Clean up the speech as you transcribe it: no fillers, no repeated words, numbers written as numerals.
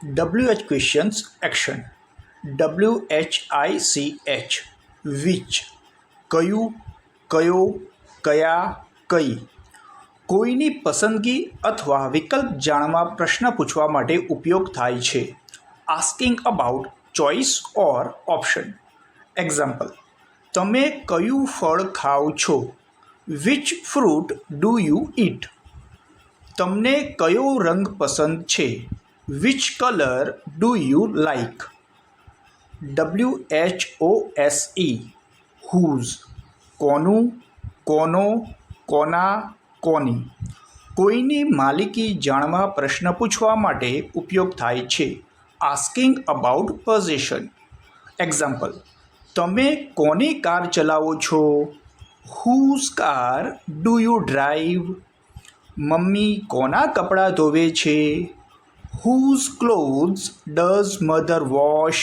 WH questions action. WHICH which કયું કયો કયા કઈ કોઈની પસંદગી અથવા વિકલ્પ જાણવા પ્રશ્ન પૂછવા માટે ઉપયોગ થાય છે. Asking about choice or option. Example: તમે કયું ફળ ખાઓ છો? Which fruit do you eat? તમને કયો રંગ પસંદ છે? Which colour do you like? WHOSE whose કોનું કોનો કોના કોની કોઈની માલિકી જાણવા પ્રશ્ન પૂછવા માટે ઉપયોગ થાય છે. Asking about possession. એક્ઝામ્પલ: તમે કોની કાર ચલાવો છો? Whose car do you drive? મમ્મી કોના કપડાં ધોવે છે? Whose clothes does mother wash?